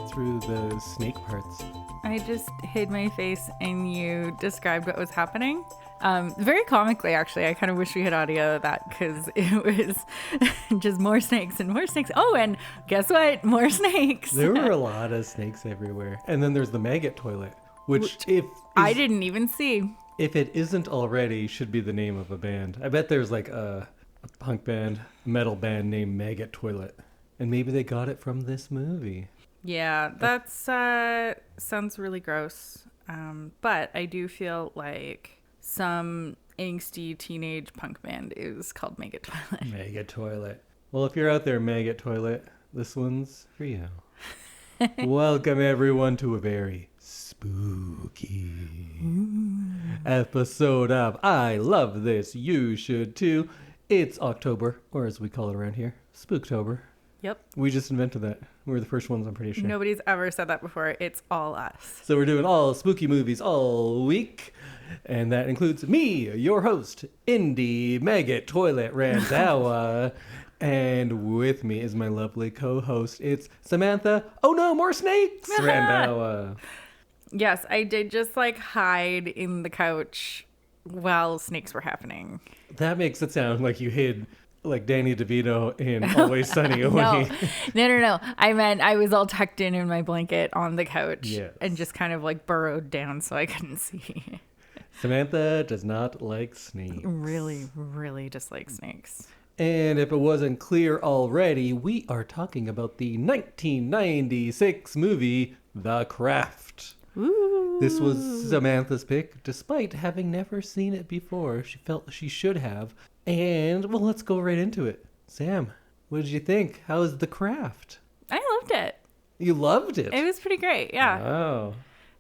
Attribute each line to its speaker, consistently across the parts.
Speaker 1: get through the snake parts.
Speaker 2: I just hid my face and you described what was happening. Very comically, actually. I kind of wish we had audio of that because it was just more snakes and more snakes. Oh, and guess what? More snakes.
Speaker 1: There were a lot of snakes everywhere. And then there's the maggot toilet, which
Speaker 2: I didn't even see.
Speaker 1: If it isn't already, should be the name of a band. I bet there's like a punk band, a metal band named Maggot Toilet. And maybe they got it from this movie.
Speaker 2: Yeah, that sounds really gross. But I do feel like some angsty teenage punk band is called Maggot Toilet.
Speaker 1: Maggot Toilet. Well, if you're out there, Maggot Toilet, this one's for you. Welcome, everyone, to a very spooky episode of I Love This, You Should Too. It's October, or as we call it around here, Spooktober.
Speaker 2: Yep.
Speaker 1: We just invented that. We were the first ones, I'm pretty sure.
Speaker 2: Nobody's ever said that before. It's all us.
Speaker 1: So we're doing all spooky movies all week. And that includes me, your host, Indy, Maggot Toilet Randhawa. And with me is my lovely co-host. It's Samantha. Oh no, more snakes! Randhawa.
Speaker 2: Yes, I did just like hide in the couch while snakes were happening.
Speaker 1: That makes it sound like you hid like Danny DeVito in Always Sunny Away.
Speaker 2: No. I meant I was all tucked in my blanket on the couch.
Speaker 1: Yes.
Speaker 2: And just kind of like burrowed down so I couldn't see.
Speaker 1: Samantha does not like snakes.
Speaker 2: Really, really dislike snakes.
Speaker 1: And if it wasn't clear already, we are talking about the 1996 movie, The Craft.
Speaker 2: Ooh.
Speaker 1: This was Samantha's pick, despite having never seen it before. She felt she should have. And, well, let's go right into it. Sam, what did you think? How was The Craft?
Speaker 2: I loved it.
Speaker 1: You loved it?
Speaker 2: It was pretty great, yeah.
Speaker 1: Wow.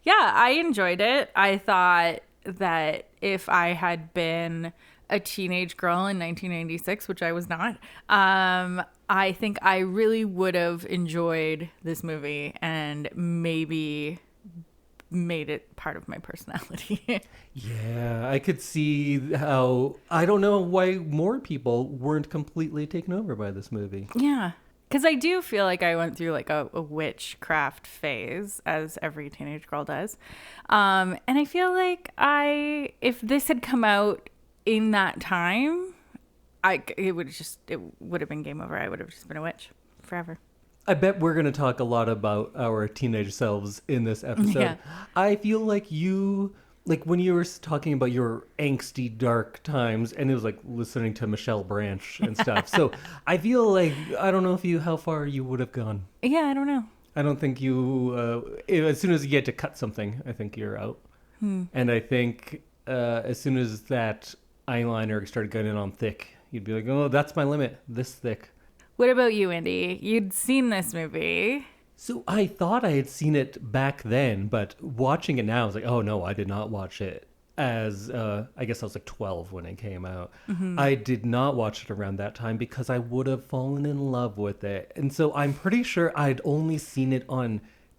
Speaker 2: Yeah, I enjoyed it. I thought that if I had been a teenage girl in 1996, which I was not, I think I really would have enjoyed this movie and maybe made it part of my personality.
Speaker 1: Yeah, I could see how, I don't know why more people weren't completely taken over by this movie.
Speaker 2: Yeah. Because I do feel like I went through like a witchcraft phase, as every teenage girl does. And I feel like if this had come out in that time, it would have been game over. I would have just been a witch forever.
Speaker 1: I bet we're going to talk a lot about our teenage selves in this episode.
Speaker 2: Yeah.
Speaker 1: I feel like when you were talking about your angsty, dark times, and it was like listening to Michelle Branch and stuff. So I feel like, I don't know how far you would have gone.
Speaker 2: Yeah, I don't know.
Speaker 1: I don't think you, as soon as you get to cut something, I think you're out. And I think as soon as that eyeliner started getting on thick, you'd be like, oh, that's my limit, this thick.
Speaker 2: What about you, Indy? You'd seen this movie.
Speaker 1: So I thought I had seen it back then, but watching it now, I was like, oh no, I did not watch it as, I guess I was like 12 when it came out. Mm-hmm. I did not watch it around that time because I would have fallen in love with it. And so I'm pretty sure I'd only seen it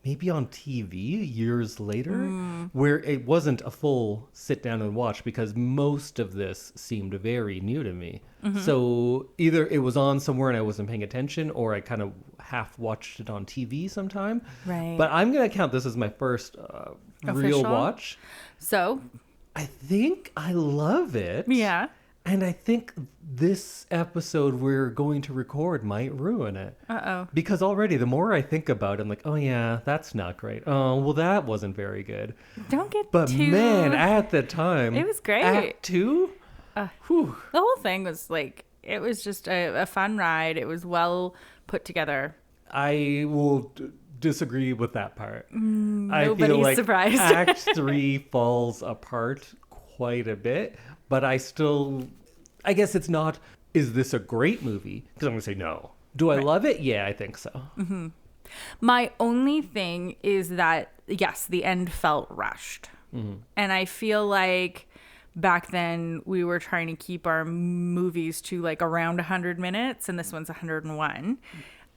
Speaker 1: maybe on TV years later, where it wasn't a full sit down and watch because most of this seemed very new to me. Mm-hmm. So either it was on somewhere and I wasn't paying attention, or I kind of half watched it on TV sometime.
Speaker 2: Right.
Speaker 1: But I'm going to count this as my first real watch.
Speaker 2: So?
Speaker 1: I think I love it.
Speaker 2: Yeah.
Speaker 1: And I think this episode we're going to record might ruin it.
Speaker 2: Uh-oh.
Speaker 1: Because already, the more I think about it, I'm like, oh yeah, that's not great. Oh, well, that wasn't very good.
Speaker 2: Don't get
Speaker 1: But man, at the time...
Speaker 2: It was great.
Speaker 1: Act 2?
Speaker 2: The whole thing was like, it was just a fun ride. It was well put together.
Speaker 1: I will disagree with that part.
Speaker 2: Nobody's
Speaker 1: I feel like
Speaker 2: surprised.
Speaker 1: Act 3 falls apart quite a bit. But I guess it's not, is this a great movie? Because I'm going to say no. Do I love it? Yeah, I think so.
Speaker 2: Mm-hmm. My only thing is that, yes, the end felt rushed. Mm-hmm. And I feel like back then we were trying to keep our movies to like around 100 minutes, and this one's 101.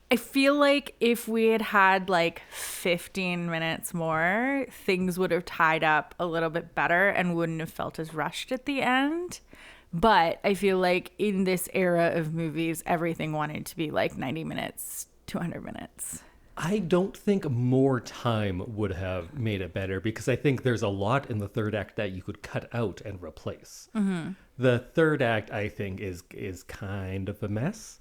Speaker 2: I feel like if we had had like 15 minutes more, things would have tied up a little bit better and wouldn't have felt as rushed at the end. But I feel like in this era of movies, everything wanted to be like 90 minutes to 100 minutes.
Speaker 1: I don't think more time would have made it better, because I think there's a lot in the third act that you could cut out and replace. The third act, I think, is kind of a mess.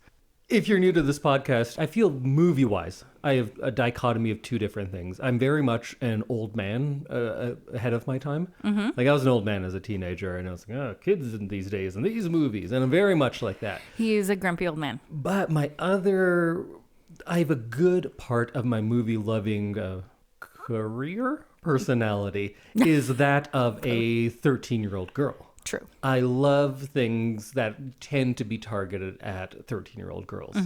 Speaker 1: If you're new to this podcast, I feel movie-wise, I have a dichotomy of two different things. I'm very much an old man ahead of my time. Like, I was an old man as a teenager, and I was like, oh, kids in these days and these movies, and I'm very much like that.
Speaker 2: He's a grumpy old man.
Speaker 1: But I have a good part of my movie-loving career personality is that of a 13-year-old girl.
Speaker 2: True.
Speaker 1: I love things that tend to be targeted at 13-year-old girls.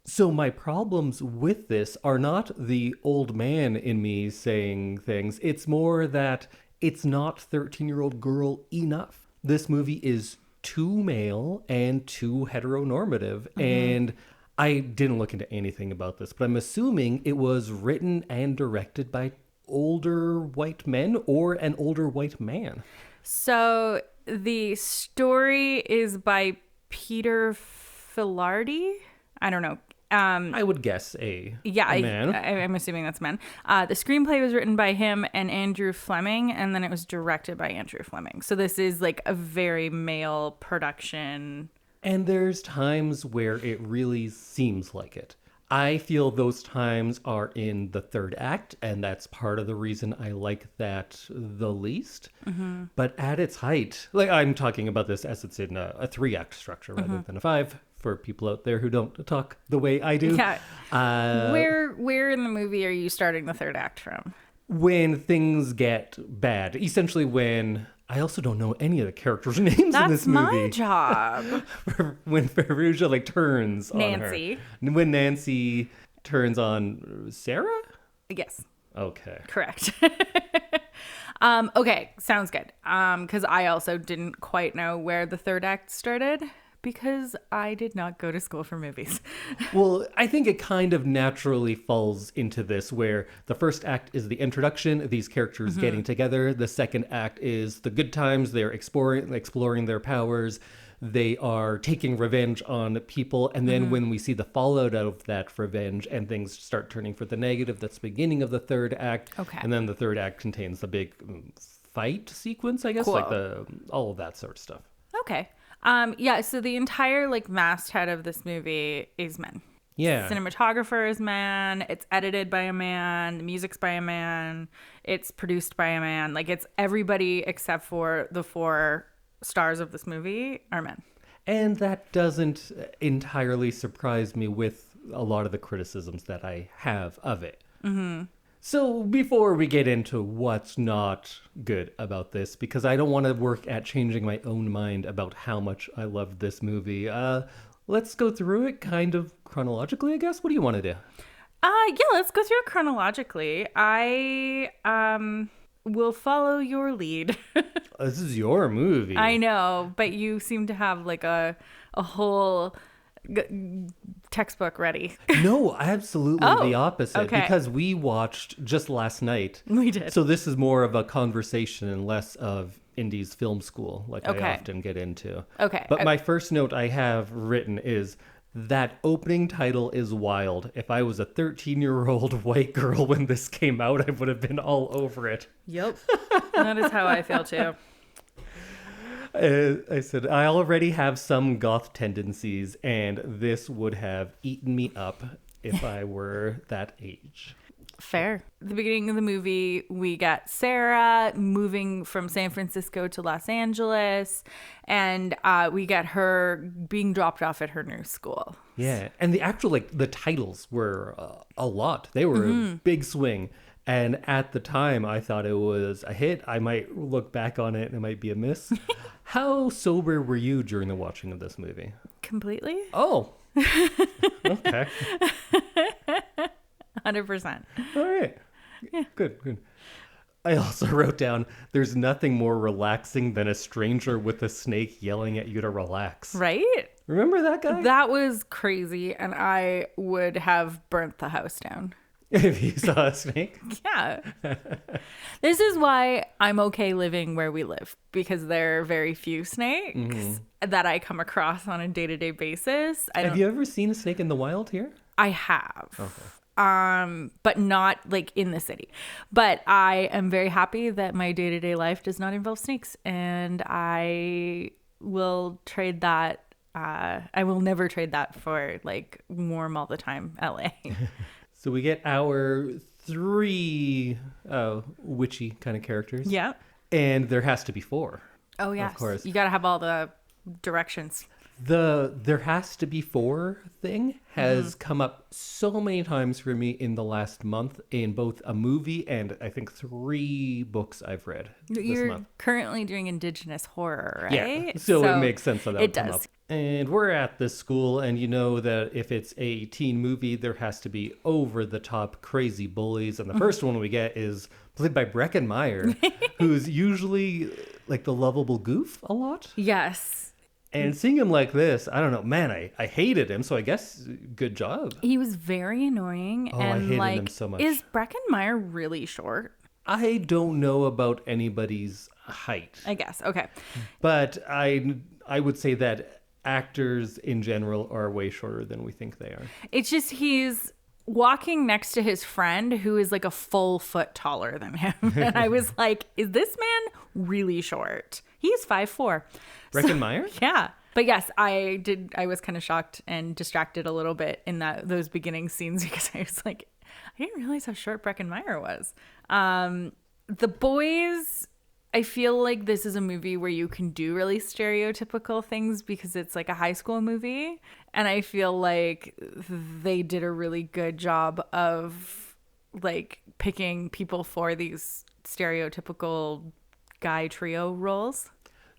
Speaker 1: So my problems with this are not the old man in me saying things. It's more that it's not 13-year-old girl enough. This movie is too male and too heteronormative. And I didn't look into anything about this, but I'm assuming it was written and directed by older white men or an older white man.
Speaker 2: So the story is by Peter Filardi. I don't know.
Speaker 1: I would guess a man.
Speaker 2: I'm assuming that's men. The screenplay was written by him and Andrew Fleming, and then it was directed by Andrew Fleming. So this is like a very male production.
Speaker 1: And there's times where it really seems like it. I feel those times are in the third act, and that's part of the reason I like that the least. But at its height, like, I'm talking about this as it's in a 3-act structure rather than a 5, for people out there who don't talk the way I do.
Speaker 2: Yeah. Where in the movie are you starting the third act from?
Speaker 1: When things get bad. Essentially when... I also don't know any of the characters' names in this movie.
Speaker 2: That's my job.
Speaker 1: When Fairuza turns
Speaker 2: Nancy.
Speaker 1: on her. When Nancy turns on Sarah?
Speaker 2: Yes.
Speaker 1: Okay.
Speaker 2: Correct. Okay, sounds good. Because I also didn't quite know where the third act started, because I did not go to school for movies.
Speaker 1: Well, I think it kind of naturally falls into this, where the first act is the introduction, these characters getting together. The second act is the good times. They're exploring their powers. They are taking revenge on people. And then when we see the fallout of that revenge and things start turning for the negative, that's the beginning of the third act.
Speaker 2: Okay.
Speaker 1: And then the third act contains the big fight sequence, I guess,
Speaker 2: Cool.
Speaker 1: like all of that sort of stuff.
Speaker 2: Okay. Yeah, so the entire masthead of this movie is men.
Speaker 1: Yeah.
Speaker 2: Cinematographer is man. It's edited by a man. The music's by a man. It's produced by a man. It's everybody except for the 4 stars of this movie are men.
Speaker 1: And that doesn't entirely surprise me with a lot of the criticisms that I have of it. So before we get into what's not good about this, because I don't want to work at changing my own mind about how much I love this movie, let's go through it kind of chronologically, I guess. What do you want to do?
Speaker 2: Yeah, let's go through it chronologically. I will follow your lead.
Speaker 1: This is your movie.
Speaker 2: I know, but you seem to have a whole textbook ready.
Speaker 1: No, absolutely the opposite.
Speaker 2: Okay.
Speaker 1: Because we watched just last night.
Speaker 2: We did.
Speaker 1: So this is more of a conversation and less of Indy's film school, I often get into.
Speaker 2: Okay.
Speaker 1: But my first note I have written is that opening title is wild. If I was a 13-year-old white girl when this came out, I would have been all over it.
Speaker 2: Yep. That is how I feel too.
Speaker 1: I said, I already have some goth tendencies, and this would have eaten me up if I were that age.
Speaker 2: Fair. At the beginning of the movie, we got Sarah moving from San Francisco to Los Angeles, and we get her being dropped off at her new school.
Speaker 1: Yeah, and the actual, the titles were a lot. They were a big swing. And at the time, I thought it was a hit. I might look back on it and it might be a miss. How sober were you during the watching of this movie?
Speaker 2: Completely.
Speaker 1: Oh. Okay.
Speaker 2: 100%.
Speaker 1: All right. Yeah. Good. I also wrote down, there's nothing more relaxing than a stranger with a snake yelling at you to relax.
Speaker 2: Right?
Speaker 1: Remember that guy?
Speaker 2: That was crazy, and I would have burnt the house down.
Speaker 1: If you saw a snake?
Speaker 2: Yeah. This is why I'm okay living where we live, because there are very few snakes that I come across on a day-to-day basis.
Speaker 1: Have you ever seen a snake in the wild here?
Speaker 2: I have.
Speaker 1: Okay.
Speaker 2: but not like in the city. But I am very happy that my day-to-day life does not involve snakes, and I will trade that. I will never trade that for like warm all the time LA.
Speaker 1: So we get our 3 witchy kind of characters.
Speaker 2: Yeah.
Speaker 1: And there has to be 4.
Speaker 2: Oh, yes.
Speaker 1: Of course.
Speaker 2: You got to have all the directions.
Speaker 1: The there has to be 4 thing has come up so many times for me in the last month in both a movie and I think 3 books I've read this month.
Speaker 2: Currently doing Indigenous horror, right?
Speaker 1: Yeah, so it makes sense that would come
Speaker 2: does.
Speaker 1: up. And we're at this school, and you know that if it's a teen movie, there has to be over-the-top crazy bullies. And the first one we get is played by Breckin Meyer, who's usually like the lovable goof a lot.
Speaker 2: Yes.
Speaker 1: And seeing him like this, I don't know, man, I hated him, so I guess good job.
Speaker 2: He was very annoying.
Speaker 1: Oh,
Speaker 2: and
Speaker 1: I hated
Speaker 2: like,
Speaker 1: him so much.
Speaker 2: Is Breckin Meyer really short?
Speaker 1: I don't know about anybody's height.
Speaker 2: I guess. Okay.
Speaker 1: But I would say that actors in general are way shorter than we think they are.
Speaker 2: It's just he's walking next to his friend who is like a full foot taller than him. And I was like, is this man really short? He's 5'4".
Speaker 1: Breckin Meyer?
Speaker 2: Yeah. But yes, I was kind of shocked and distracted a little bit in those beginning scenes because I was like, I didn't realize how short Breckin Meyer was. The boys, I feel like this is a movie where you can do really stereotypical things because it's like a high school movie. And I feel like they did a really good job of like picking people for these stereotypical guy trio roles.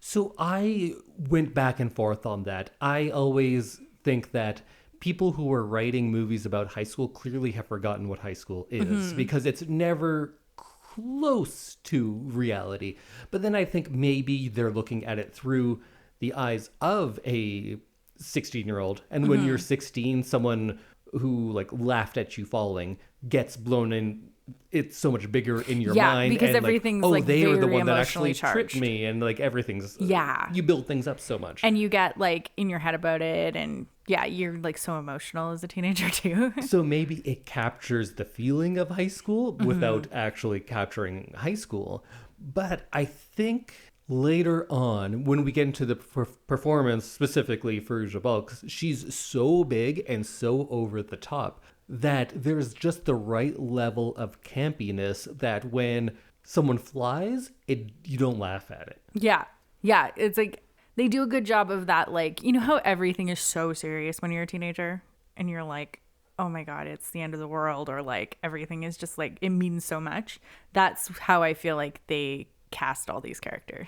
Speaker 1: So I went back and forth on that. I always think that people who are writing movies about high school clearly have forgotten what high school is because it's never close to reality. But then I think maybe they're looking at it through the eyes of a 16-year-old. And when you're 16, someone who like laughed at you falling gets blown in. It's so much bigger in your mind.
Speaker 2: Because
Speaker 1: and
Speaker 2: everything's
Speaker 1: like, oh, they are the
Speaker 2: very
Speaker 1: one that actually
Speaker 2: emotionally
Speaker 1: tripped me. And like everything's, you build things up so much.
Speaker 2: And you get like in your head about it. And yeah, you're like so emotional as a teenager too.
Speaker 1: So maybe it captures the feeling of high school without actually capturing high school. But I think later on, when we get into the performance, specifically for Fairuza Balk, she's so big and so over the top that there's just the right level of campiness that when someone flies, you don't laugh at it.
Speaker 2: Yeah. Yeah. It's like they do a good job of that. Like, you know how everything is so serious when you're a teenager and you're like, oh my God, it's the end of the world, or like everything is just like, it means so much. That's how I feel like they cast all these characters.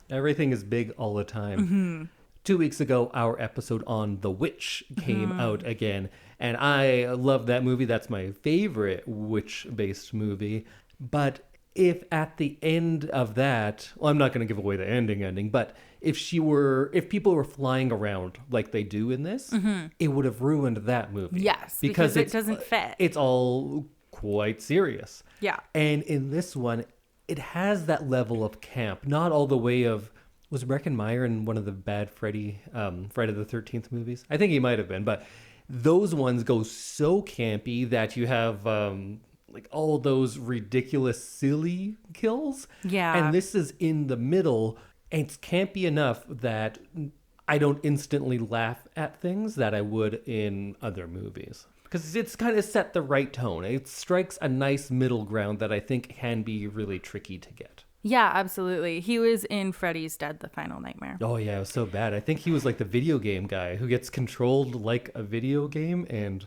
Speaker 1: Everything is big all the time. 2 weeks ago, our episode on The Witch came out again. And I love that movie. That's my favorite witch-based movie. But if at the end of that, well, I'm not going to give away the ending, but if people were flying around like they do in this, it would have ruined that movie.
Speaker 2: Yes, because it doesn't fit.
Speaker 1: It's all quite serious.
Speaker 2: Yeah.
Speaker 1: And in this one, it has that level of camp, not all the way of, was Breckin Meyer in one of the bad Friday the 13th movies? I think he might have been, but those ones go so campy that you have like all those ridiculous, silly kills.
Speaker 2: Yeah.
Speaker 1: And this is in the middle, and it's campy enough that I don't instantly laugh at things that I would in other movies. Because it's kind of set the right tone. It strikes a nice middle ground that I think can be really tricky to get.
Speaker 2: Yeah, absolutely. He was in Freddy's Dead, The Final Nightmare.
Speaker 1: Oh, yeah, it was so bad. I think he was like the video game guy who gets controlled like a video game. And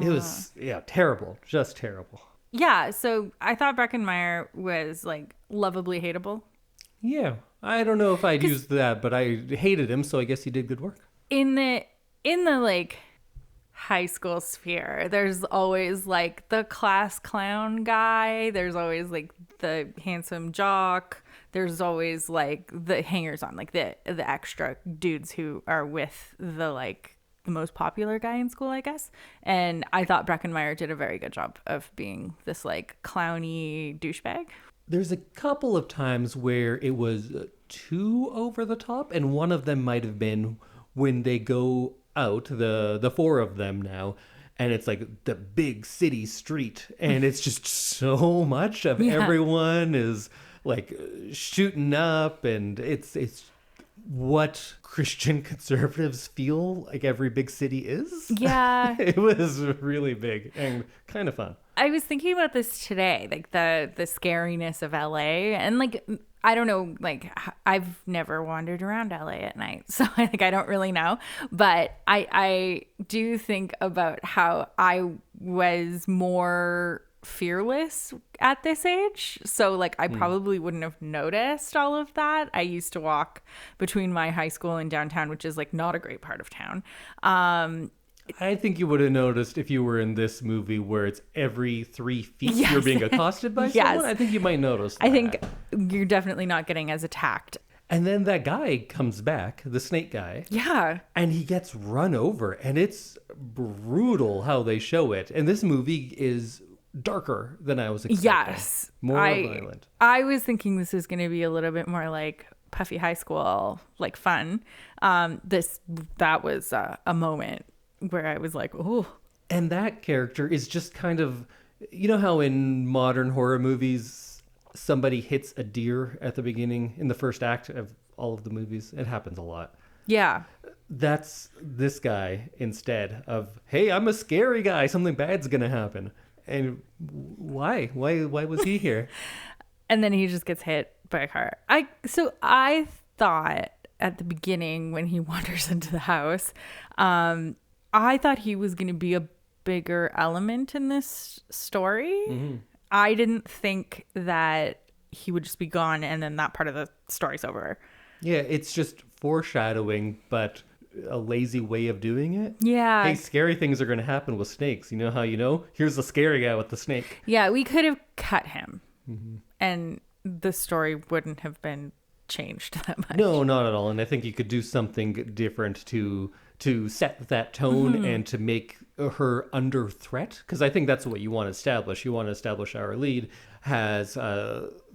Speaker 1: it was, terrible. Just terrible.
Speaker 2: Yeah, so I thought Breckin Meyer was like lovably hateable.
Speaker 1: Yeah, I don't know if I'd use that, but I hated him, so I guess he did good work.
Speaker 2: In the like high school sphere, there's always like the class clown guy, there's always like the handsome jock, there's always like the hangers on, like the extra dudes who are with the like the most popular guy in school, I guess. And I thought Breckin Meyer did a very good job of being this like clowny douchebag.
Speaker 1: There's a couple of times where it was too over the top, and one of them might have been when they go out, the 4 of them now, and it's like the big city street, and it's just so much of everyone is like shooting up, and it's what Christian conservatives feel like every big city is.
Speaker 2: Yeah.
Speaker 1: It was really big and kind of fun.
Speaker 2: I was thinking about this today, like the scariness of LA, and like I don't know, like I've never wandered around LA at night, so I don't really know, but I do think about how I was more fearless at this age, so like I probably wouldn't have noticed all of that. I used to walk between my high school and downtown, which is like not a great part of town.
Speaker 1: I think you would have noticed if you were in this movie where it's every 3 feet you're being accosted by someone. I think you might notice that.
Speaker 2: I think you're definitely not getting as attacked.
Speaker 1: And then that guy comes back, the snake guy.
Speaker 2: Yeah.
Speaker 1: And he gets run over, and it's brutal how they show it. And this movie is darker than I was expecting. Yes. More violent.
Speaker 2: I was thinking this was going to be a little bit more like Puffy High School, like fun. That was a moment where I was like, oh.
Speaker 1: And that character is just kind of, you know how in modern horror movies, somebody hits a deer at the beginning in the first act of all of the movies? It happens a lot.
Speaker 2: Yeah.
Speaker 1: That's this guy instead of, hey, I'm a scary guy. Something bad's going to happen. And why? Why was he here?
Speaker 2: And then he just gets hit by a car. I thought at the beginning when he wanders into the house, I thought he was going to be a bigger element in this story. Mm-hmm. I didn't think that he would just be gone and then that part of the story's over.
Speaker 1: Yeah, it's just foreshadowing, but a lazy way of doing it.
Speaker 2: Yeah.
Speaker 1: Hey, scary things are going to happen with snakes. You know how you know? Here's the scary guy with the snake.
Speaker 2: Yeah, we could have cut him and the story wouldn't have been changed that much.
Speaker 1: No, not at all. And I think you could do something different to set that tone and to make her under threat. Because I think that's what you want to establish. You want to establish our lead has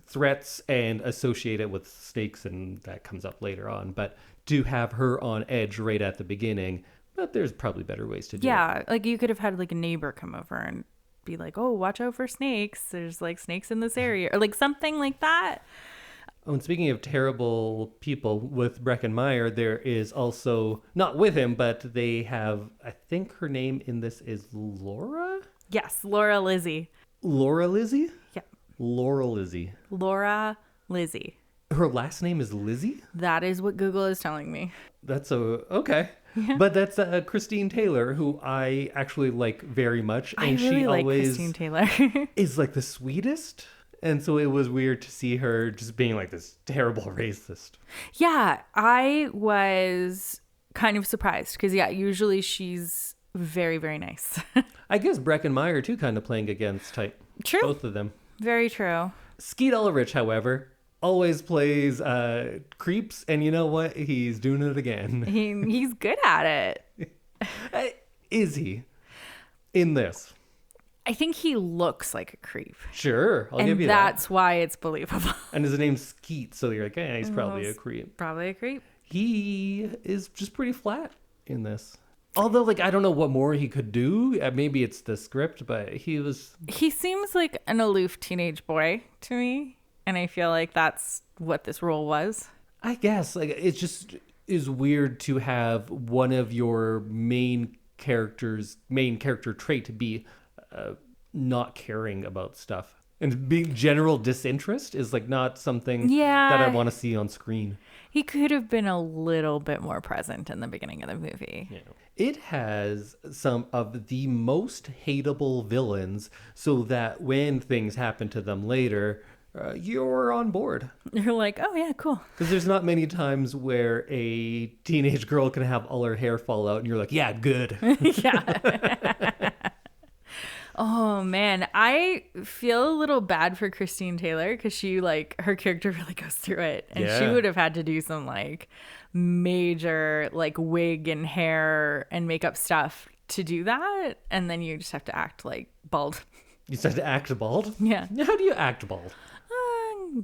Speaker 1: threats and associate it with snakes, and that comes up later on. But to have her on edge right at the beginning, but there's probably better ways to do it.
Speaker 2: Yeah, like you could have had like a neighbor come over and be like, oh, watch out for snakes. There's like snakes in this area, or like something like that.
Speaker 1: Oh, and speaking of terrible people with Breckin Meyer, there is also, not with him, but they have, I think her name in this is Laura?
Speaker 2: Yes, Laura Lizzie.
Speaker 1: Laura Lizzie?
Speaker 2: Yeah.
Speaker 1: Laura Lizzie.
Speaker 2: Laura Lizzie.
Speaker 1: Her last name is Lizzie?
Speaker 2: That is what Google is telling me.
Speaker 1: Okay. Yeah. But that's Christine Taylor, who I actually like very much. And
Speaker 2: I really
Speaker 1: she
Speaker 2: like
Speaker 1: always
Speaker 2: Christine Taylor.
Speaker 1: is like the sweetest. And so it was weird to see her just being like this terrible racist.
Speaker 2: Yeah, I was kind of surprised because, usually she's very, very nice.
Speaker 1: I guess Breckin Meyer, too, kind of playing against type.
Speaker 2: True.
Speaker 1: Both of them.
Speaker 2: Very true.
Speaker 1: Skeet Ulrich, however, always plays creeps. And you know what? He's doing it again.
Speaker 2: He's good at it.
Speaker 1: Is he? In this?
Speaker 2: I think he looks like a creep.
Speaker 1: Sure, I'll give you that.
Speaker 2: And that's why it's believable.
Speaker 1: And his name's Skeet, so you're like, he's probably a creep.
Speaker 2: Probably a creep.
Speaker 1: He is just pretty flat in this. Although, like, I don't know what more he could do. Maybe it's the script, but he
Speaker 2: seems like an aloof teenage boy to me. And I feel like that's what this role was.
Speaker 1: I guess. Like, it just is weird to have one of your main character trait to be not caring about stuff, and being general disinterest is like not something that I want to see on screen.
Speaker 2: He could have been a little bit more present in the beginning of the movie.
Speaker 1: Yeah. It has some of the most hateable villains, so that when things happen to them later, you're on board.
Speaker 2: You're like, oh yeah, cool.
Speaker 1: Because there's not many times where a teenage girl can have all her hair fall out and you're like, yeah, good.
Speaker 2: Yeah. Oh man, I feel a little bad for Christine Taylor because she her character really goes through it, and she would have had to do some major wig and hair and makeup stuff to do that, and then you just have to act bald.
Speaker 1: You just have to act bald?
Speaker 2: Yeah.
Speaker 1: How do you act bald?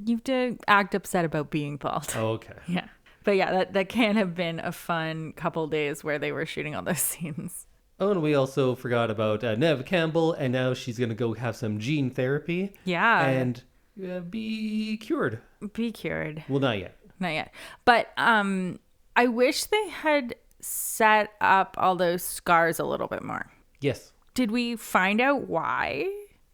Speaker 2: You have to act upset about being bald.
Speaker 1: Oh, okay.
Speaker 2: Yeah. But yeah, that can have been a fun couple days where they were shooting all those scenes.
Speaker 1: Oh, and we also forgot about Neve Campbell, and now she's going to go have some gene therapy.
Speaker 2: Yeah.
Speaker 1: And be cured.
Speaker 2: Be cured.
Speaker 1: Well, not yet.
Speaker 2: Not yet. But I wish they had set up all those scars a little bit more.
Speaker 1: Yes.
Speaker 2: Did we find out why?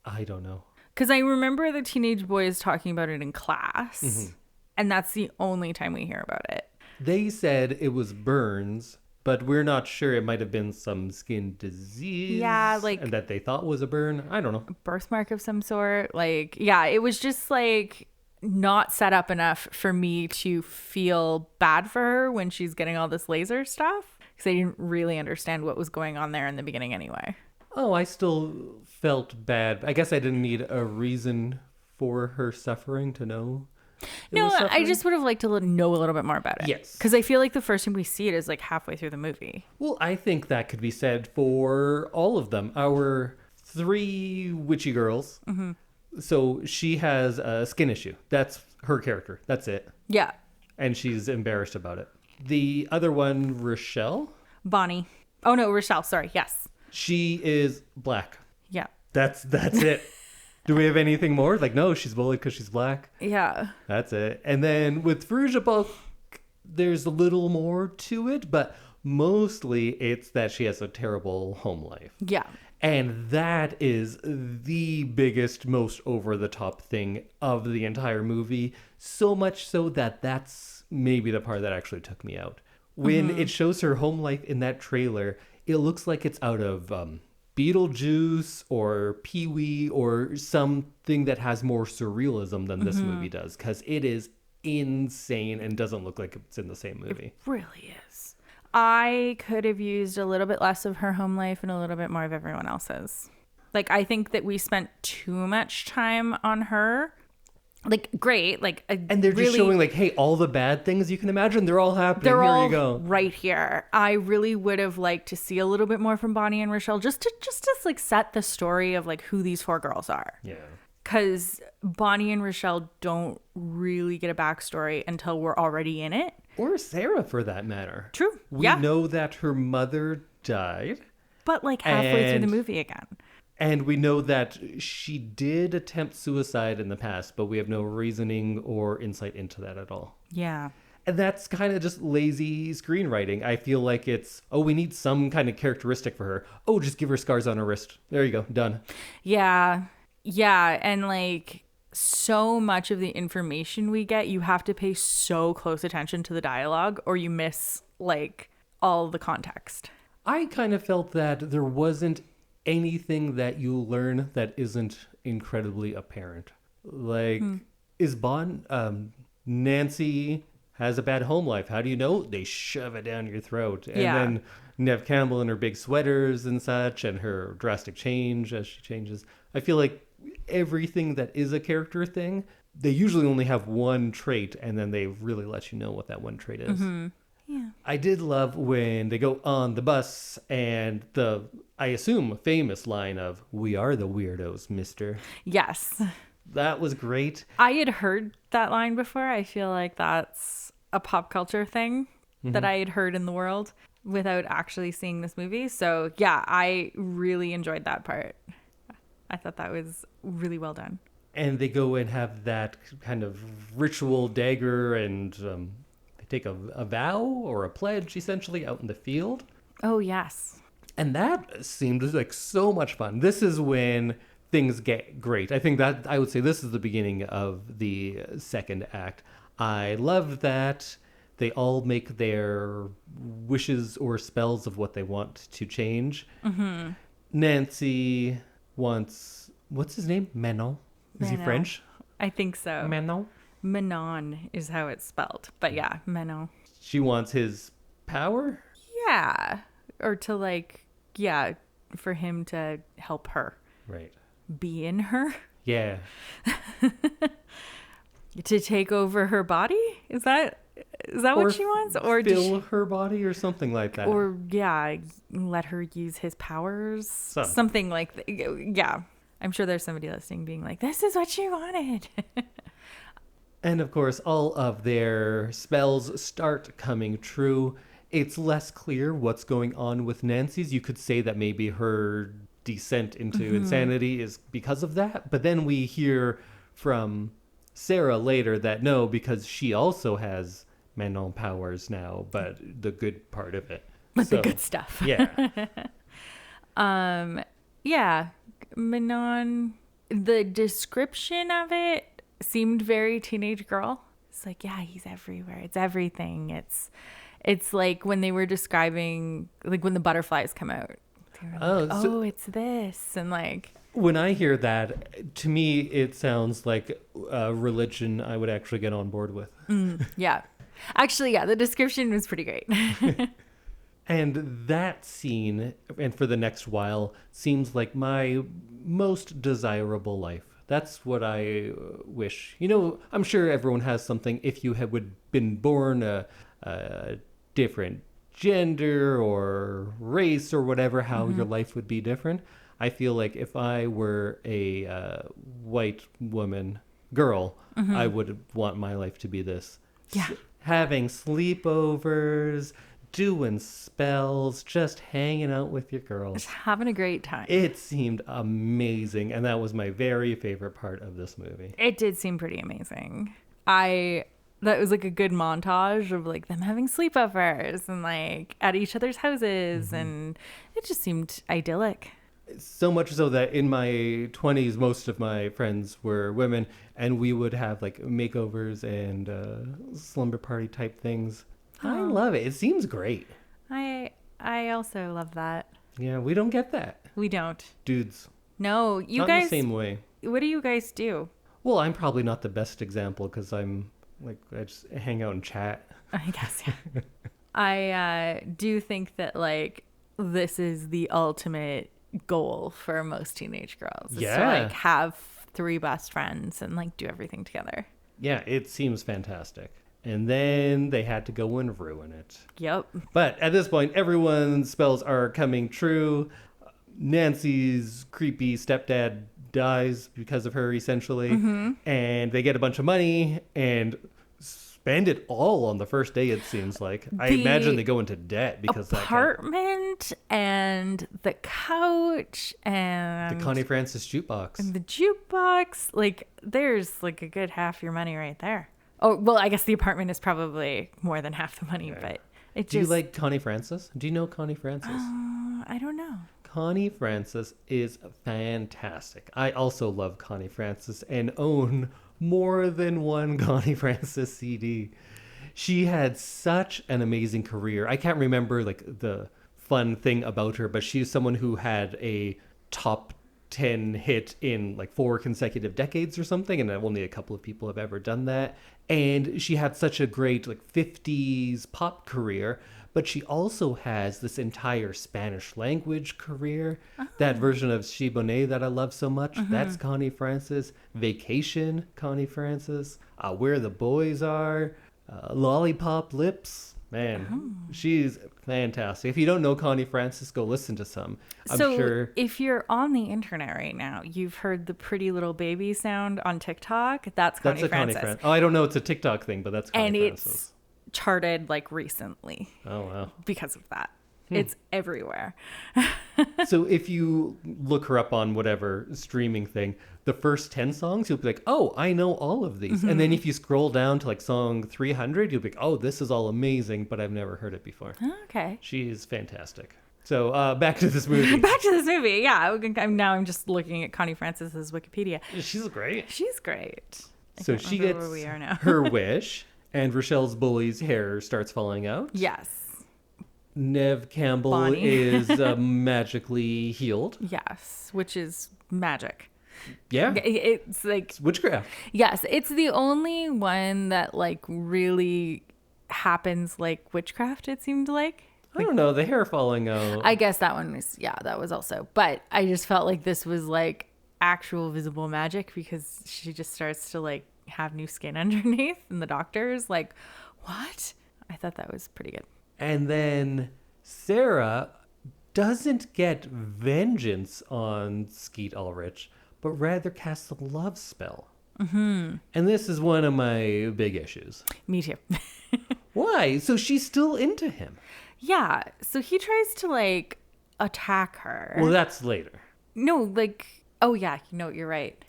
Speaker 1: I don't know.
Speaker 2: Because I remember the teenage boys talking about it in class. Mm-hmm. And that's the only time we hear about it.
Speaker 1: They said it was burns, but we're not sure. It might have been some skin disease.
Speaker 2: Yeah, like...
Speaker 1: And that they thought was a burn. I don't know.
Speaker 2: A birthmark of some sort. Like, yeah, it was just like not set up enough for me to feel bad for her when she's getting all this laser stuff. Because I didn't really understand what was going on there in the beginning anyway.
Speaker 1: Oh, I still felt bad. I guess I didn't need a reason for her suffering to know.
Speaker 2: No, I just would have liked to know a little bit more about it.
Speaker 1: Yes.
Speaker 2: Because I feel like the first time we see it is like halfway through the movie.
Speaker 1: Well, I think that could be said for all of them. Our 3 witchy girls. Mm-hmm. So she has a skin issue. That's her character. That's it.
Speaker 2: Yeah.
Speaker 1: And she's embarrassed about it. The other one, Rochelle?
Speaker 2: Bonnie. Oh, no, Rochelle. Sorry. Yes.
Speaker 1: She is black.
Speaker 2: Yeah.
Speaker 1: That's it. Do we have anything more? Like, no, she's bullied because she's black.
Speaker 2: Yeah.
Speaker 1: That's it. And then with Fairuza Balk, there's a little more to it, but mostly it's that she has a terrible home life.
Speaker 2: Yeah.
Speaker 1: And that is the biggest, most over-the-top thing of the entire movie. So much so that that's maybe the part that actually took me out. When it shows her home life in that trailer, it looks like it's out of Beetlejuice or Pee-wee or something that has more surrealism than this movie does. Because it is insane and doesn't look like it's in the same movie.
Speaker 2: It really is. I could have used a little bit less of her home life and a little bit more of everyone else's. Like, I think that we spent too much time on her. Like, great. Like,
Speaker 1: and they're just showing, like, hey, all the bad things you can imagine, they're all happening.
Speaker 2: They're
Speaker 1: here
Speaker 2: all
Speaker 1: you go.
Speaker 2: Right here. I really would have liked to see a little bit more from Bonnie and Rochelle, just to like set the story of like who these 4 girls are.
Speaker 1: Yeah.
Speaker 2: Because Bonnie and Rochelle don't really get a backstory until we're already in it.
Speaker 1: Or Sarah, for that matter.
Speaker 2: True.
Speaker 1: We know that her mother died.
Speaker 2: But like halfway through the movie again.
Speaker 1: And we know that she did attempt suicide in the past, but we have no reasoning or insight into that at all.
Speaker 2: Yeah.
Speaker 1: And that's kind of just lazy screenwriting. I feel like it's, we need some kind of characteristic for her. Oh, just give her scars on her wrist. There you go. Done.
Speaker 2: Yeah. Yeah. And like so much of the information we get, you have to pay so close attention to the dialogue or you miss like all the context.
Speaker 1: I kind of felt that there wasn't anything that you learn that isn't incredibly apparent. Like, is Nancy has a bad home life. How do you know? They shove it down your throat. And then Neve Campbell and her big sweaters and such, and her drastic change as she changes. I feel like everything that is a character thing, they usually only have one trait, and then they really let you know what that one trait is.
Speaker 2: Mm-hmm. Yeah.
Speaker 1: I did love when they go on the bus and the, I assume, famous line of, "We are the weirdos, mister."
Speaker 2: Yes.
Speaker 1: That was great.
Speaker 2: I had heard that line before. I feel like that's a pop culture thing that I had heard in the world without actually seeing this movie. So yeah, I really enjoyed that part. I thought that was really well done.
Speaker 1: And they go and have that kind of ritual dagger and they take a vow or a pledge essentially out in the field.
Speaker 2: Oh, yes.
Speaker 1: And that seemed like so much fun. This is when things get great. I think that I would say this is the beginning of the second act. I love that they all make their wishes or spells of what they want to change. Mm-hmm. Nancy wants, what's his name? Manon. Is he French?
Speaker 2: I think so.
Speaker 1: Manon?
Speaker 2: Manon is how it's spelled. But yeah, Manon.
Speaker 1: She wants his power?
Speaker 2: Yeah. Or to like, yeah, for him to help her.
Speaker 1: Right.
Speaker 2: Be in her.
Speaker 1: Yeah.
Speaker 2: To take over her body? Is that what she wants? Or
Speaker 1: fill her body or something like that.
Speaker 2: Or, yeah, let her use his powers. Something like that. Yeah. I'm sure there's somebody listening being like, this is what she wanted.
Speaker 1: And of course, all of their spells start coming true. it's less clear what's going on with Nancy's. You could say that maybe her descent into insanity is because of that. But then we hear from Sarah later that no, because she also has Manon powers now, but the good part of it.
Speaker 2: But the good stuff.
Speaker 1: Yeah.
Speaker 2: Yeah. Manon, the description of it seemed very teenage girl. It's like, yeah, he's everywhere. It's everything. It's like when they were describing, like when the butterflies come out. They were like, it's this. And like...
Speaker 1: When I hear that, to me, it sounds like a religion I would actually get on board with.
Speaker 2: Yeah. Actually, yeah, the description was pretty great.
Speaker 1: And that scene, and for the next while, seems like my most desirable life. That's what I wish. You know, I'm sure everyone has something. If you had been born a different gender or race or whatever, how your life would be different. I feel like if I were a white woman girl, I would want my life to be this.
Speaker 2: Yeah.
Speaker 1: Having sleepovers, doing spells, just hanging out with your girls.
Speaker 2: Just having a great time.
Speaker 1: It seemed amazing, and that was my very favorite part of this movie.
Speaker 2: It did seem pretty amazing. That was like a good montage of like them having sleepovers and like at each other's houses, and it just seemed idyllic.
Speaker 1: So much so that in my 20s, most of my friends were women, and we would have like makeovers and slumber party type things. I love it. It seems great.
Speaker 2: I also love that.
Speaker 1: Yeah, we don't get that.
Speaker 2: We don't.
Speaker 1: Dudes.
Speaker 2: No, you
Speaker 1: not
Speaker 2: guys.
Speaker 1: In the same way.
Speaker 2: What do you guys do?
Speaker 1: Well, I'm probably not the best example because I'm like, I just hang out and chat.
Speaker 2: I guess, yeah. I do think that like this is the ultimate goal for most teenage girls. Is to like have 3 best friends and like do everything together.
Speaker 1: Yeah, it seems fantastic. And then they had to go and ruin it.
Speaker 2: Yep.
Speaker 1: But at this point, everyone's spells are coming true. Nancy's creepy stepdad dies because of her, essentially. And they get a bunch of money and spend it all on the first day, it seems like. I imagine they go into debt because
Speaker 2: apartment and the couch and
Speaker 1: the Connie Francis jukebox.
Speaker 2: And the jukebox. Like, there's like a good half your money right there. Oh, well, I guess the apartment is probably more than half the money, but it just...
Speaker 1: Do you like Connie Francis? Do you know Connie Francis?
Speaker 2: I don't know.
Speaker 1: Connie Francis is fantastic. I also love Connie Francis and own more than one Connie Francis CD. She had such an amazing career. I can't remember like the fun thing about her, but she's someone who had a top 10 hit in like 4 consecutive decades or something, and only a couple of people have ever done that. And she had such a great like 50s pop career, but she also has this entire Spanish language career. That version of She Bonet that I love so much, that's Connie Francis. Vacation, Connie Francis. Where the Boys Are, Lollipop Lips. Man, she's fantastic. If you don't know Connie Francis, go listen to some. I'm sure.
Speaker 2: If you're on the internet right now, you've heard the pretty little baby sound on TikTok. That's Connie Francis.
Speaker 1: Oh, I don't know. It's a TikTok thing, but that's Connie Francis.
Speaker 2: And it's charted like recently.
Speaker 1: Oh, wow.
Speaker 2: Because of that. It's everywhere.
Speaker 1: So if you look her up on whatever streaming thing, the first 10 songs, you'll be like, oh, I know all of these. And then if you scroll down to like song 300, you'll be like, oh, this is all amazing, but I've never heard it before.
Speaker 2: Okay.
Speaker 1: She's fantastic. So back to this movie.
Speaker 2: Back to this movie. Yeah. I'm just looking at Connie Francis's Wikipedia.
Speaker 1: She's great.
Speaker 2: She's great.
Speaker 1: So she gets
Speaker 2: where we are now.
Speaker 1: her wish, and Rochelle's bully's hair starts falling out.
Speaker 2: Yes.
Speaker 1: Neve Campbell
Speaker 2: Bonnie.
Speaker 1: is magically healed.
Speaker 2: Yes, which is magic.
Speaker 1: Yeah.
Speaker 2: It's like...
Speaker 1: It's witchcraft.
Speaker 2: Yes, it's the only one that like really happens like witchcraft, it seemed like.
Speaker 1: I don't know, the hair falling out.
Speaker 2: I guess that one was, that was also. But I just felt like this was like actual visible magic because she just starts to like have new skin underneath and the doctor's like, what? I thought that was pretty good.
Speaker 1: And then Sarah doesn't get vengeance on Skeet Ulrich, but rather casts a love spell. And this is one of my big issues.
Speaker 2: Me too.
Speaker 1: Why? So she's still into him.
Speaker 2: Yeah. So he tries to like attack her.
Speaker 1: Well, that's later.
Speaker 2: No, like, oh yeah, no, you're right.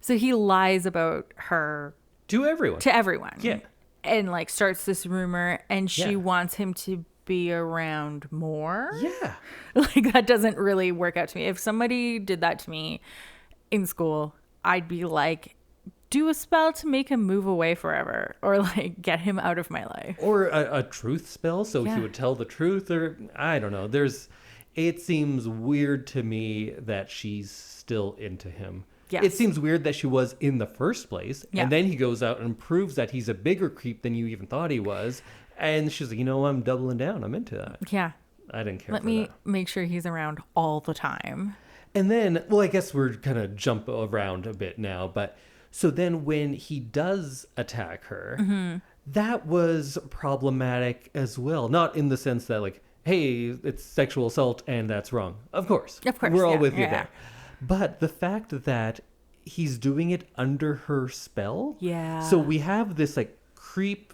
Speaker 2: So he lies about her
Speaker 1: To everyone.
Speaker 2: to everyone.
Speaker 1: Yeah.
Speaker 2: And like starts this rumor, and she
Speaker 1: Yeah.
Speaker 2: wants him to be around more.
Speaker 1: Yeah.
Speaker 2: Like, that doesn't really work out to me. If somebody did that to me in school, I'd be like, do a spell to make him move away forever, or like get him out of my life.
Speaker 1: Or a truth spell, so
Speaker 2: Yeah.
Speaker 1: he would tell the truth, or I don't know. It seems weird to me that she's still into him.
Speaker 2: Yes.
Speaker 1: It seems weird that she was in the first place,
Speaker 2: Yeah.
Speaker 1: and then he goes out and proves that he's a bigger creep than you even thought he was, and she's like, I'm doubling down. I'm into that.
Speaker 2: Yeah.
Speaker 1: I didn't care
Speaker 2: Let
Speaker 1: for
Speaker 2: me
Speaker 1: that.
Speaker 2: make sure he's around all the time.
Speaker 1: And then, well, I guess we're kind of jump around a bit now, but so then when he does attack her, that was problematic as well. Not in the sense that like, hey, it's sexual assault and that's wrong. Of course.
Speaker 2: Of course,
Speaker 1: We're all
Speaker 2: yeah,
Speaker 1: with you
Speaker 2: yeah.
Speaker 1: there. But the fact that he's doing it under her spell.
Speaker 2: Yeah.
Speaker 1: So we have this like creep